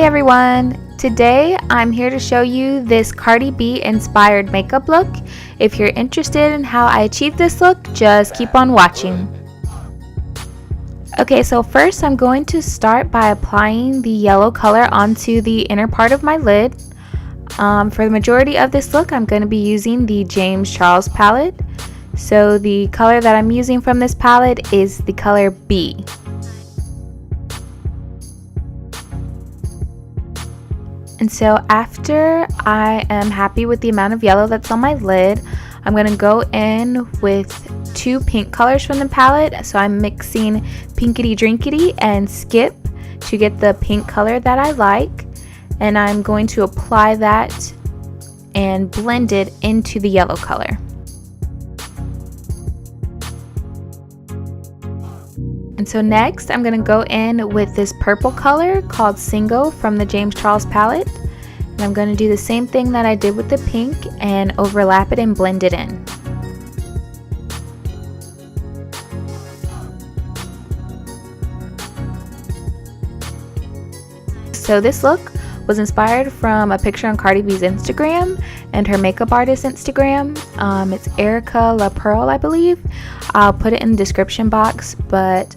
everyone! Today I'm here to show you this Cardi B inspired makeup look. If you're interested in how I achieved this look, just keep on watching. Okay, so first I'm going to start by applying the yellow color onto the inner part of my lid. For the majority of this look, I'm going to be using the James Charles palette. So the color that I'm using from this palette is the color B. And so after I am happy with the amount of yellow that's on my lid, I'm going to go in with two pink colors from the palette. So I'm mixing Pinkity Drinkity and Skip to get the pink color that I like. And I'm going to apply that and blend it into the yellow color. And so next I'm going to go in with this purple color called Single from the James Charles palette. And I'm going to do the same thing that I did with the pink and overlap it and blend it in. So this look was inspired from a picture on Cardi B's Instagram and her makeup artist Instagram. It's Erica La Pearl, I believe. I'll put it in the description box, but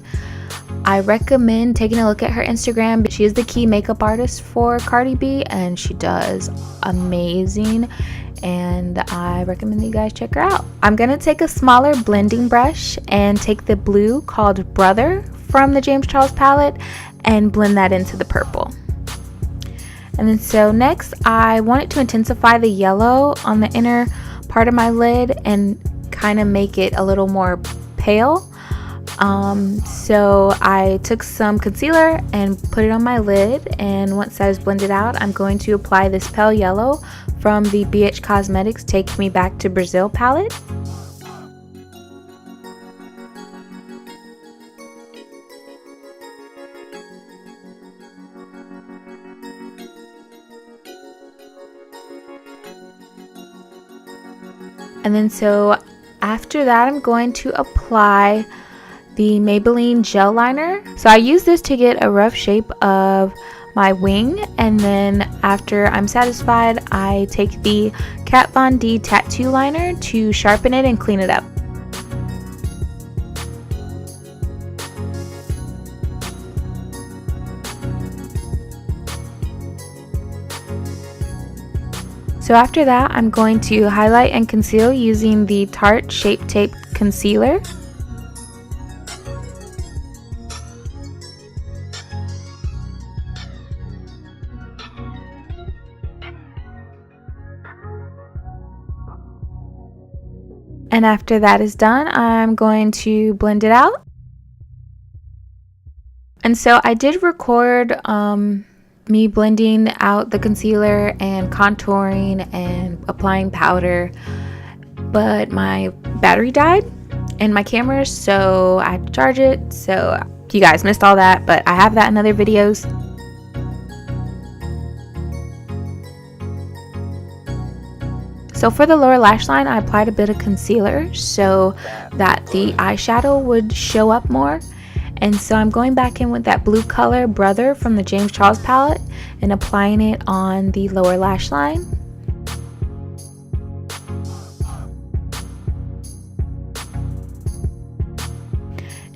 I recommend taking a look at her Instagram. She is the key makeup artist for Cardi B and she does amazing, and I recommend that you guys check her out. I'm going to take a smaller blending brush and take the blue called Brother from the James Charles palette and blend that into the purple. And then so next I wanted to intensify the yellow on the inner part of my lid and kind of make it a little more pale. So I took some concealer and put it on my lid, and once that is blended out, I'm going to apply this pale yellow from the BH Cosmetics Take Me Back to Brazil palette. And then so after that, I'm going to apply the Maybelline gel liner. So I use this to get a rough shape of my wing, and then after I'm satisfied, I take the Kat Von D tattoo liner to sharpen it and clean it up. So after that, I'm going to highlight and conceal using the Tarte Shape Tape Concealer. And after that is done, I'm going to blend it out. And so I did record me blending out the concealer and contouring and applying powder, but my battery died in my camera, so I had to charge it. So you guys missed all that, but I have that in other videos. So for the lower lash line, I applied a bit of concealer so that the eyeshadow would show up more. And so I'm going back in with that blue color Brother from the James Charles palette and applying it on the lower lash line.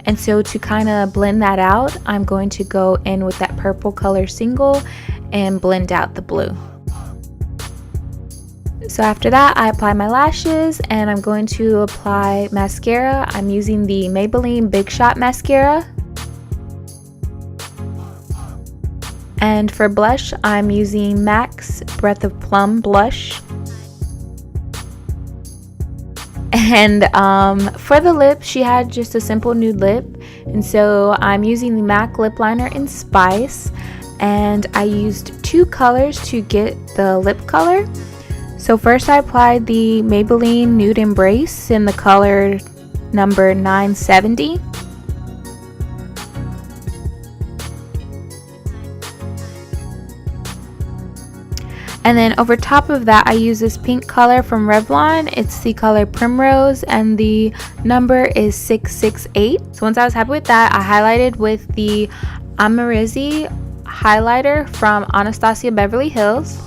And so to kind of blend that out, I'm going to go in with that purple color Single and blend out the blue. So after that, I apply my lashes and I'm going to apply mascara. I'm using the Maybelline Big Shot mascara. And for blush, I'm using M.A.C Breath of Plum blush. And for the lip, she had just a simple nude lip. And so I'm using the M.A.C lip liner in Spice. And I used two colors to get the lip color. So first I applied the Maybelline Nude Embrace in the color number 970. And then over top of that, I use this pink color from Revlon. It's the color Primrose and the number is 668. So once I was happy with that, I highlighted with the Amrezy highlighter from Anastasia Beverly Hills.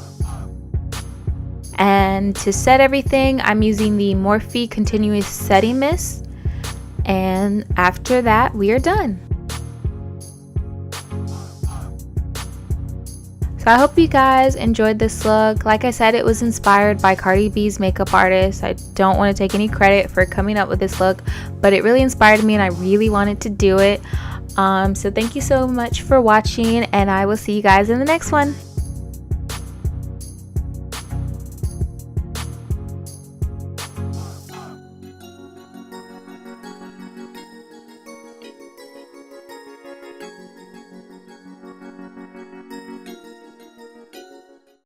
And to set everything, I'm using the Morphe Continuous Setting Mist. And after that, we are done. So I hope you guys enjoyed this look. Like I said, it was inspired by Cardi B's makeup artist. I don't want to take any credit for coming up with this look, but it really inspired me and I really wanted to do it. So thank you so much for watching, and I will see you guys in the next one.